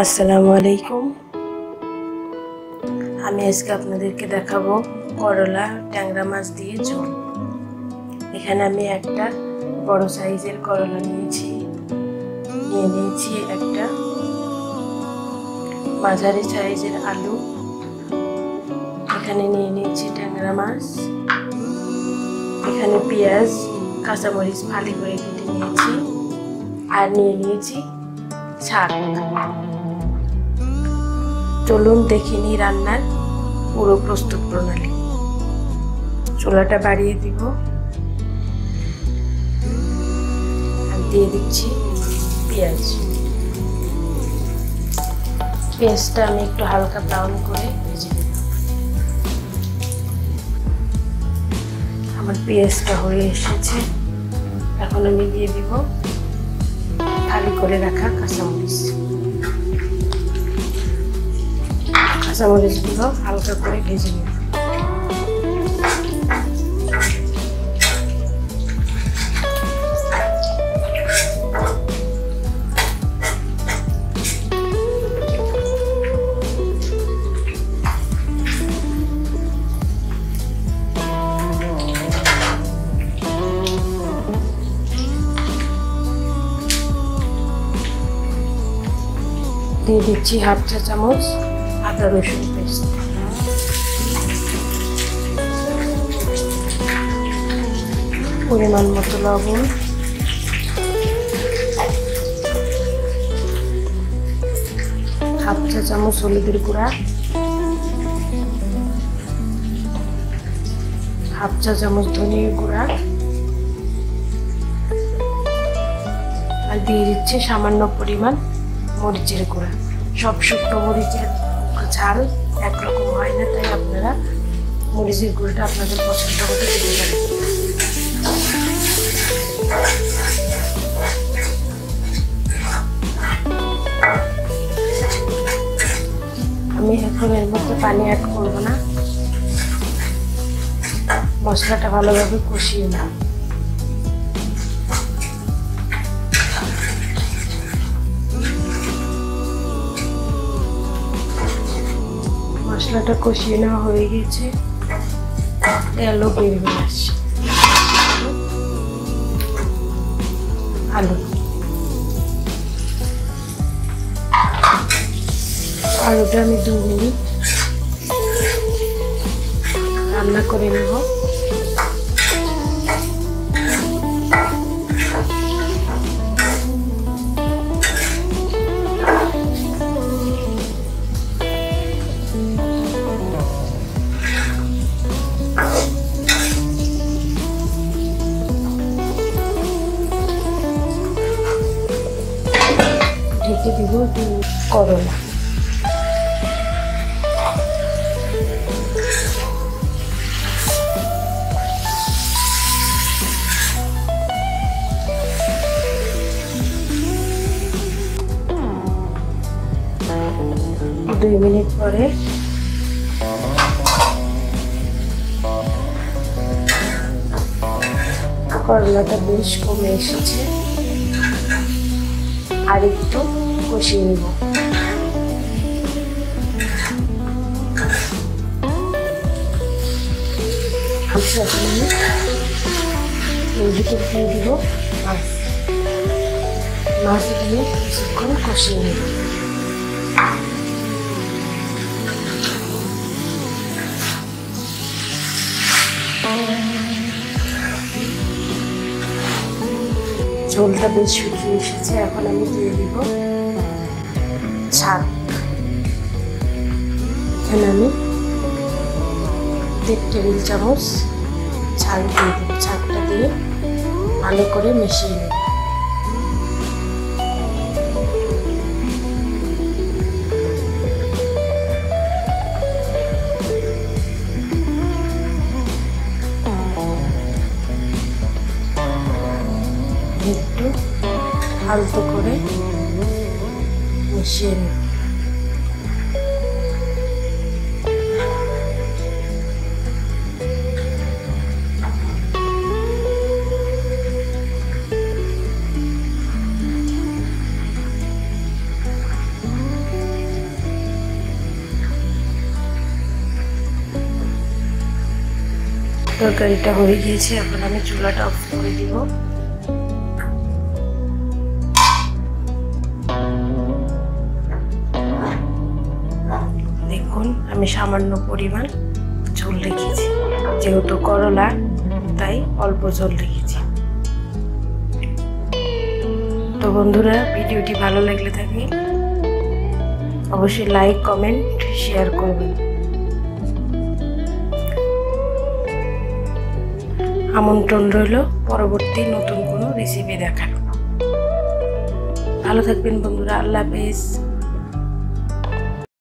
আসসালামু আলাইকুম। আমি আজকে আপনাদেরকে দেখাবো করলা ট্যাংরা মাছ দিয়ে ঝোল। এখানে আমি একটা বড় সাইজের করলা নিয়েছি একটা মাঝারি সাইজের আলু, এখানে নিয়ে নিয়েছি ট্যাংরা মাছ, এখানে পেঁয়াজ কাঁচামরিচ ফালি করে কেটে নিয়েছি, আর নিয়ে নিয়েছি শাক। চলুন দেখে নিই রান্নার পুরো প্রস্তুত প্রণালী। চুলাটা বাড়িয়ে দিব, আর দিয়ে দিচ্ছি পেঁয়াজটা আমি একটু হালকা ব্রাউন করে ভেজে নেব। আমার পেঁয়াজটা হয়ে এসেছে, এখন আমি দিয়ে দিব ফালি করে রাখা কাঁচামরিচগুলো হালকা করে ভেজে নেব। দিয়ে দিচ্ছি হাফ চা চামচ আদা রসুন পেস্ট, পরিমাণ মতো লবণ, হাফ চা চামচ হলুদের গুঁড়া, হাফ চা চামচ ধনিয়ার গুঁড়া, আর দিয়ে দিচ্ছে সামান্য পরিমাণ মরিচের গুঁড়া। সব শুকনো মরিচের ঝাল একরকম হয় না, তাই আপনারা মরিচের গুঁড়োটা আপনাদের পছন্দ মতো দিতে পারেন। আমি এখন এর মধ্যে পানি অ্যাড করব না, মশলাটা ভালোভাবে কষিয়ে নেব। মশলাটা কষিয়ে নেওয়া হয়ে গেছে, তেলও বের হয়ে আসছে। আলুটা আমি 2 মিনিট রান্না করে নেব। ঢেকে দিব করলা। দুই মিনিট পরে করলাটা বেশ কমে এসেছে, আর একটু কষিয়ে নেব। এর ভিতর দিয়ে দিব মাছ দিয়ে কিছুক্ষণ কষিয়ে নেব। ঝোলটা বেশ শুকিয়ে এসেছে, এখন আমি দিয়ে দিব শাক। এখানে আমি 1.5 টেবিল চামচ ঝাল দিয়ে দেব। শাকটা দিয়ে ভালো করে মিশিয়ে নেব। একটু আলতো করে মিশিয়ে নেব। তরকারিটা হয়ে গিয়েছে, এখন আমি চুলাটা অফ করে দিব। দেখুন আমি সামান্য পরিমাণ ঝোল রেখেছি, যেহেতু করলা তাই অল্প ঝোল রেখেছি। তো বন্ধুরা, ভিডিওটি ভালো লাগলে থাকে অবশ্যই লাইক, কমেন্ট, শেয়ার করবেন। আমন্ত্রণ রইল পরবর্তী নতুন কোনো রেসিপি দেখার। ভালো থাকবেন বন্ধুরা, আল্লাহ হাফেজ।